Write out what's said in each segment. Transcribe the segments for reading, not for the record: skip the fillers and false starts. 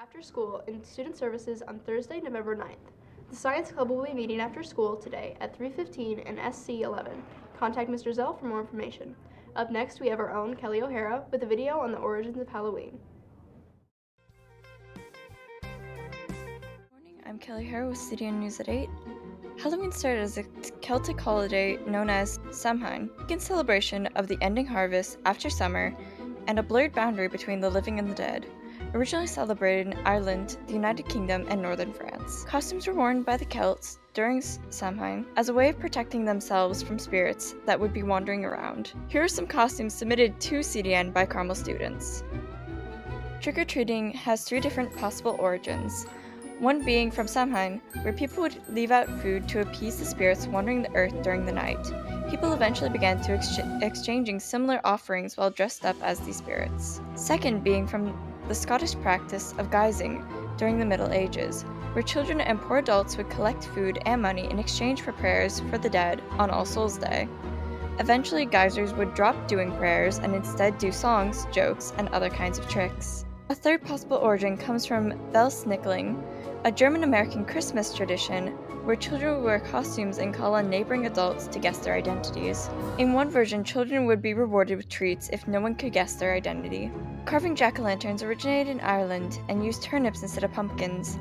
After school in Student Services on Thursday, November 9th. The Science Club will be meeting after school today at 3:15 in SC 11. Contact Mr. Zell for more information. Up next, we have our own Kelly O'Hara with a video on the origins of Halloween. Good morning, I'm Kelly O'Hara with CDN News at 8. Halloween started as a Celtic holiday known as Samhain, a celebration of the ending harvest after summer and a blurred boundary between the living and the dead. Originally celebrated in Ireland, the United Kingdom, and northern France. Costumes were worn by the Celts during Samhain as a way of protecting themselves from spirits that would be wandering around. Here are some costumes submitted to CDN by Carmel students. Trick-or-treating has three different possible origins. One being from Samhain, where people would leave out food to appease the spirits wandering the earth during the night. People eventually began to exchanging similar offerings while dressed up as these spirits. Second being from the Scottish practice of guising during the Middle Ages, where children and poor adults would collect food and money in exchange for prayers for the dead on All Souls' Day. Eventually, guisers would drop doing prayers and instead do songs, jokes, and other kinds of tricks. A third possible origin comes from Belsnickling, a German-American Christmas tradition where children would wear costumes and call on neighboring adults to guess their identities. In one version, children would be rewarded with treats if no one could guess their identity. Carving jack-o'-lanterns originated in Ireland and used turnips instead of pumpkins.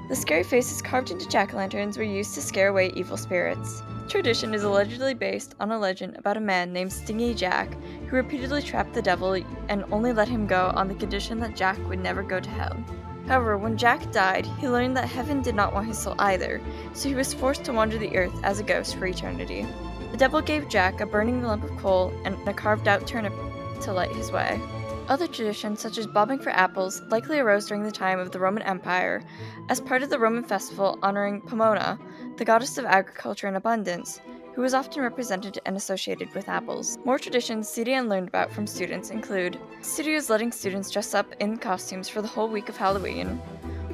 The scary faces carved into jack-o'-lanterns were used to scare away evil spirits. Tradition is allegedly based on a legend about a man named Stingy Jack who repeatedly trapped the devil and only let him go on the condition that Jack would never go to hell. However, when Jack died, he learned that heaven did not want his soul either, so he was forced to wander the earth as a ghost for eternity. The devil gave Jack a burning lump of coal and a carved-out turnip to light his way. Other traditions, such as bobbing for apples, likely arose during the time of the Roman Empire as part of the Roman festival honoring Pomona, the goddess of agriculture and abundance, who was often represented and associated with apples. More traditions CDN learned about from students include studios letting students dress up in costumes for the whole week of Halloween,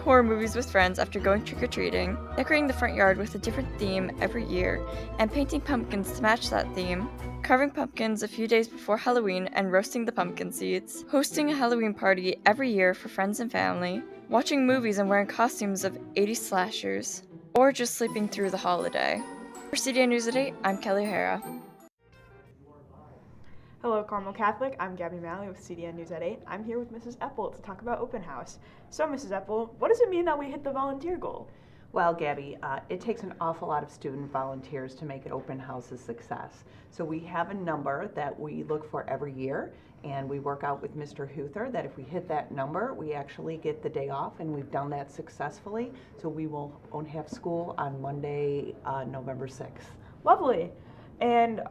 horror movies with friends after going trick-or-treating, decorating the front yard with a different theme every year, and painting pumpkins to match that theme, carving pumpkins a few days before Halloween and roasting the pumpkin seeds, hosting a Halloween party every year for friends and family, watching movies and wearing costumes of 80s slashers, or just sleeping through the holiday. For CDN News at 8, I'm Kelly O'Hara. Hello, Carmel Catholic. I'm Gabby Malley with CDN News at 8. I'm here with Mrs. Eppel to talk about open house. So, Mrs. Eppel, what does it mean that we hit the volunteer goal? Well, Gabby, it takes an awful lot of student volunteers to make an open house a success. So we have a number that we look for every year, and we work out with Mr. Huther that if we hit that number, we actually get the day off, and we've done that successfully. So we won't have school on Monday, November 6th. Lovely. And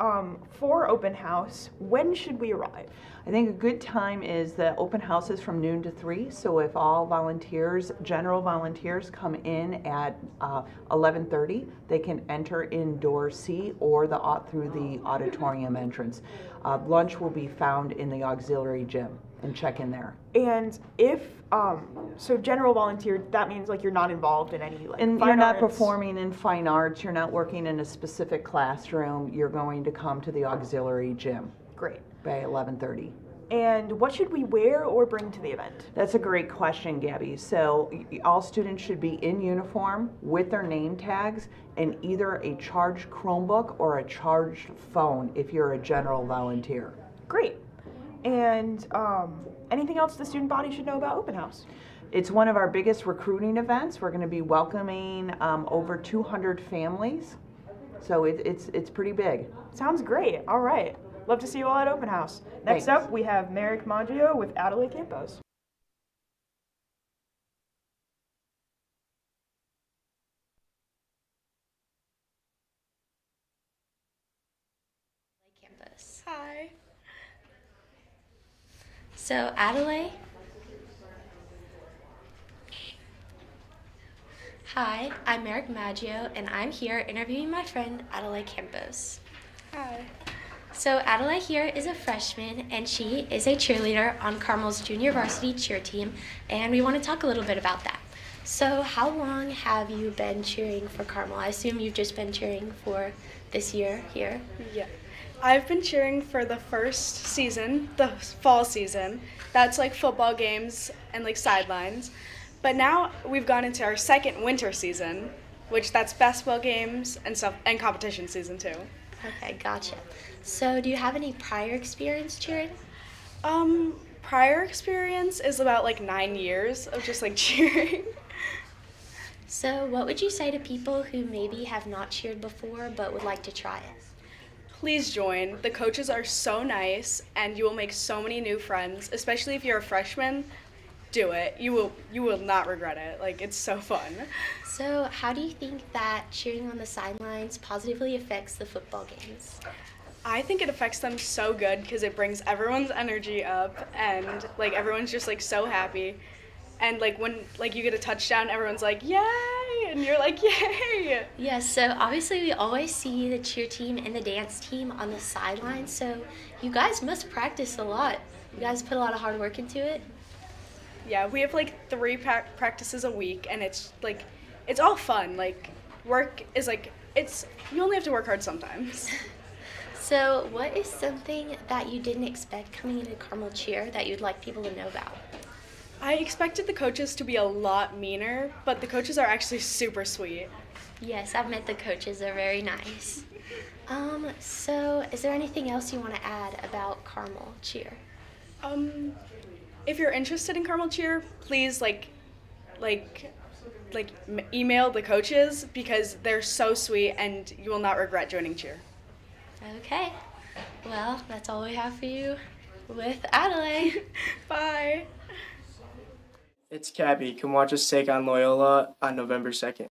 for open house, when should we arrive? I think a good time is the open house is from noon to 3. So if all volunteers, general volunteers, come in at 11:30, they can enter in door C or through the auditorium entrance. Lunch will be found in the auxiliary gym, and check in there. And if so general volunteer, that means like you're not involved in any like And fine you're not arts. performing in fine arts, you're not working in a specific classroom, you're going to come to the auxiliary gym Great. by 11:30. And what should we wear or bring to the event? That's a great question, Gabby. So all students should be in uniform with their name tags and either a charged Chromebook or a charged phone if you're a general volunteer. Great. And anything else the student body should know about open house? It's one of our biggest recruiting events. We're going to be welcoming over 200 families. So it's pretty big. Sounds great. All right. Love to see you all at open house. Next Thanks. up, we have Merrick Maggio with Adelaide Campos. Campus. Hi. So Adelaide. Hi, I'm Merrick Maggio, and I'm here interviewing my friend Adelaide Campos. Hi. So Adelaide here is a freshman, and she is a cheerleader on Carmel's junior varsity cheer team, and we want to talk a little bit about that. So how long have you been cheering for Carmel? I assume you've just been cheering for this year here. Yeah. I've been cheering for the first season, the fall season. That's like football games and like sidelines. But now we've gone into our second winter season, which that's basketball games and stuff, and competition season too. Okay, gotcha. So, do you have any prior experience cheering? Prior experience is about like 9 years of just like cheering. So, what would you say to people who maybe have not cheered before but would like to try it? Please join. The coaches are so nice and you will make so many new friends, especially if you're a freshman. Do it. You will not regret it. Like, it's so fun. So, how do you think that cheering on the sidelines positively affects the football games? I think it affects them so good because it brings everyone's energy up and like everyone's just like so happy. And like when like you get a touchdown, everyone's like, "Yay!" and you're like, "Yay!" Yeah, so obviously we always see the cheer team and the dance team on the sidelines, so you guys must practice a lot. You guys put a lot of hard work into it. Yeah, we have like 3 practices a week and it's like it's all fun. Like work is like you only have to work hard sometimes. So what is something that you didn't expect coming into Carmel Cheer that you'd like people to know about? I expected the coaches to be a lot meaner, but the coaches are actually super sweet. Yes, I've met the coaches. They're very nice. So is there anything else you want to add about Carmel Cheer? If you're interested in Carmel Cheer, please email the coaches because they're so sweet and you will not regret joining cheer. Okay. Well, that's all we have for you with Adelaide. Bye. It's Cabby. Come watch us take on Loyola on November 2nd.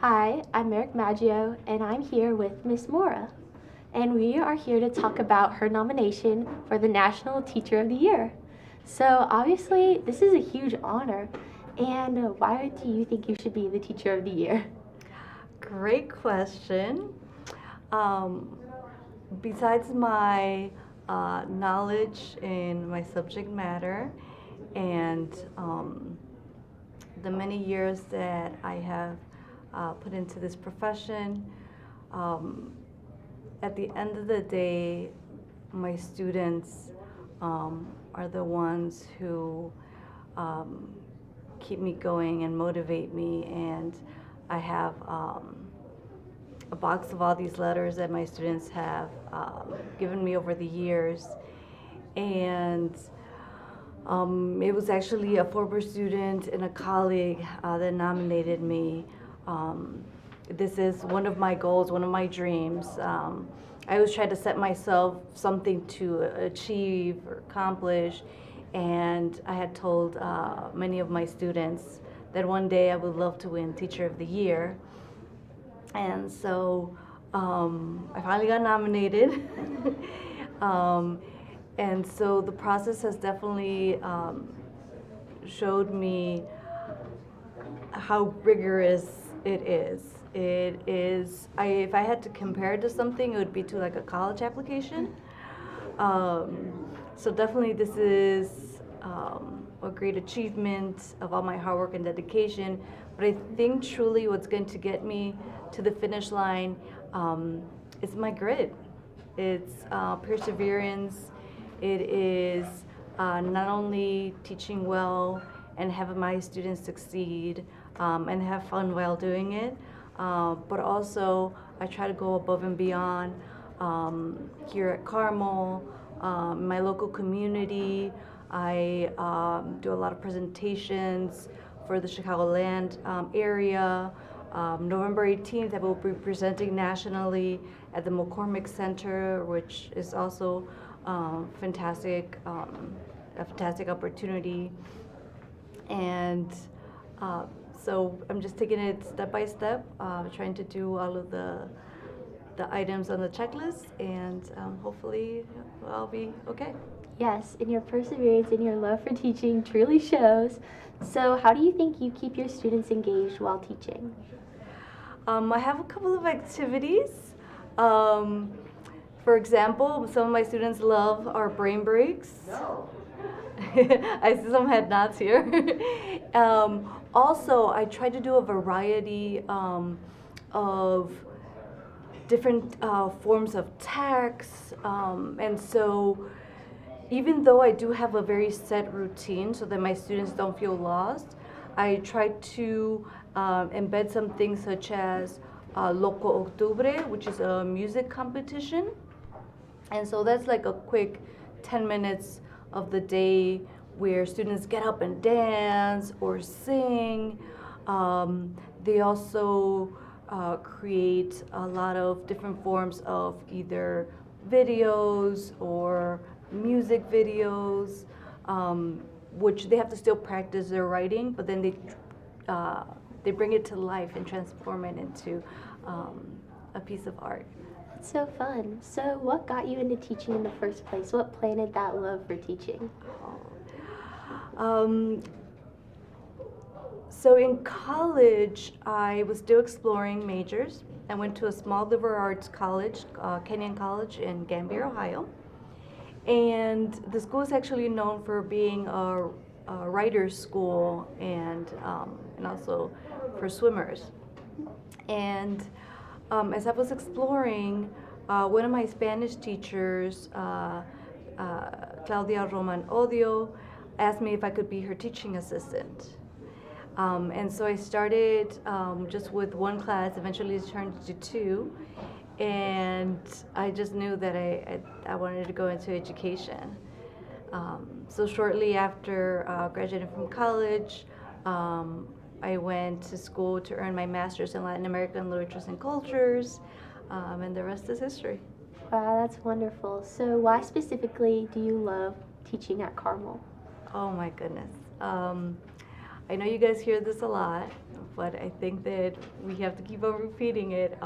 Hi, I'm Merrick Maggio, and I'm here with Miss Mora. And we are here to talk about her nomination for the National Teacher of the Year. So obviously, this is a huge honor. And why do you think you should be the Teacher of the Year? Great question. Besides my knowledge in my subject matter and the many years that I have put into this profession, at the end of the day, my students are the ones who keep me going and motivate me, and I have a box of all these letters that my students have given me over the years, and it was actually a former student and a colleague that nominated me. This is one of my goals, one of my dreams. I always try to set myself something to achieve or accomplish, and I had told many of my students that one day I would love to win Teacher of the Year. And so I finally got nominated. And so the process has definitely showed me how rigorous it is. It is, if I had to compare it to something, it would be to like a college application. So definitely this is a great achievement of all my hard work and dedication. But I think truly what's going to get me to the finish line is my grit. It's perseverance. It is not only teaching well and having my students succeed and have fun while doing it, but also I try to go above and beyond here at Carmel, my local community. I do a lot of presentations for the Chicagoland area. November 18th, I will be presenting nationally at the McCormick Center, which is also a fantastic opportunity. And so I'm just taking it step by step, trying to do all of the items on the checklist, and hopefully I'll be okay. Yes, and your perseverance and your love for teaching truly shows. So, how do you think you keep your students engaged while teaching? I have a couple of activities. For example, some of my students love our brain breaks. No. I see some head nods here. Also, I try to do a variety of different forms of text, and so even though I do have a very set routine so that my students don't feel lost, I try to embed some things such as Loco Octubre, which is a music competition. And so that's like a quick 10 minutes of the day where students get up and dance or sing. They also create a lot of different forms of either videos or music videos, which they have to still practice their writing, but then they bring it to life and transform it into a piece of art. It's so fun. So, what got you into teaching in the first place? What planted that love for teaching? So in college, I was still exploring majors. I went to a small liberal arts college, Kenyon College in Gambier, Ohio. And the school is actually known for being a writer's school and also for swimmers. And as I was exploring, one of my Spanish teachers, Claudia Roman Odio, asked me if I could be her teaching assistant. And so I started just with one class, eventually it turned to two, and I just knew that I wanted to go into education. So shortly after graduating from college, I went to school to earn my master's in Latin American Literatures and Cultures, and the rest is history. Wow, that's wonderful. So, why specifically do you love teaching at Carmel? Oh my goodness. I know you guys hear this a lot, but I think that we have to keep on repeating it.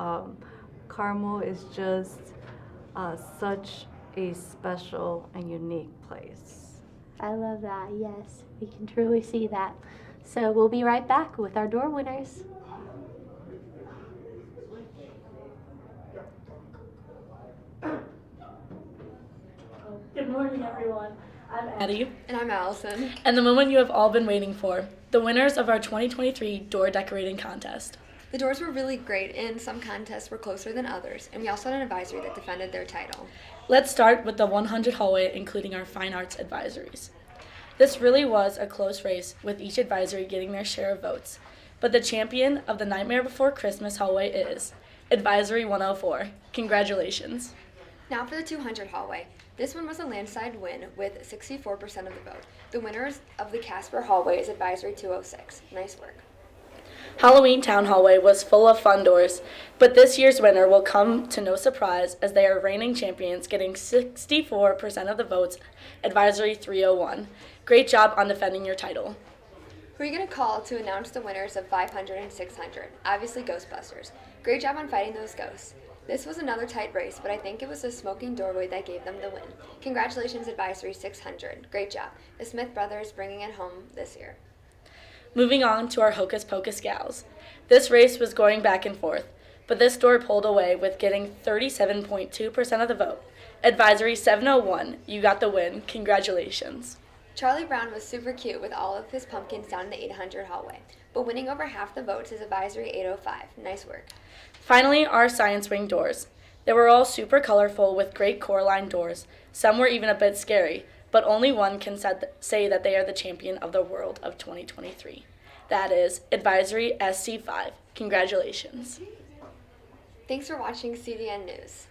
Carmel is just such a special and unique place. I love that, yes. We can truly see that. So we'll be right back with our door winners. Good morning, everyone. I'm Addie. And I'm Allison. And the moment you have all been waiting for, the winners of our 2023 door decorating contest. The doors were really great, and some contests were closer than others, and we also had an advisory that defended their title. Let's start with the 100 hallway, including our fine arts advisories. This really was a close race, with each advisory getting their share of votes. But the champion of the Nightmare Before Christmas hallway is Advisory 104. Congratulations. Now for the 200 hallway. This one was a landslide win with 64% of the vote. The winners of the Casper hallway is Advisory 206. Nice work. Halloween Town Hallway was full of fun doors, but this year's winner will come to no surprise as they are reigning champions, getting 64% of the votes, Advisory 301. Great job on defending your title. Who are you going to call to announce the winners of 500 and 600? Obviously Ghostbusters. Great job on fighting those ghosts. This was another tight race, but I think it was the smoking doorway that gave them the win. Congratulations, Advisory 600. Great job. The Smith brothers bringing it home this year. Moving on to our Hocus Pocus gals. This race was going back and forth, but this door pulled away with getting 37.2% of the vote. Advisory 701, you got the win. Congratulations. Charlie Brown was super cute with all of his pumpkins down in the 800 hallway, but winning over half the votes is Advisory 805. Nice work. Finally, our science wing doors. They were all super colorful with great core-line doors. Some were even a bit scary, but only one can say that they are the champion of the world of 2023. That is Advisory SC5. Congratulations. Thanks for watching CDN News.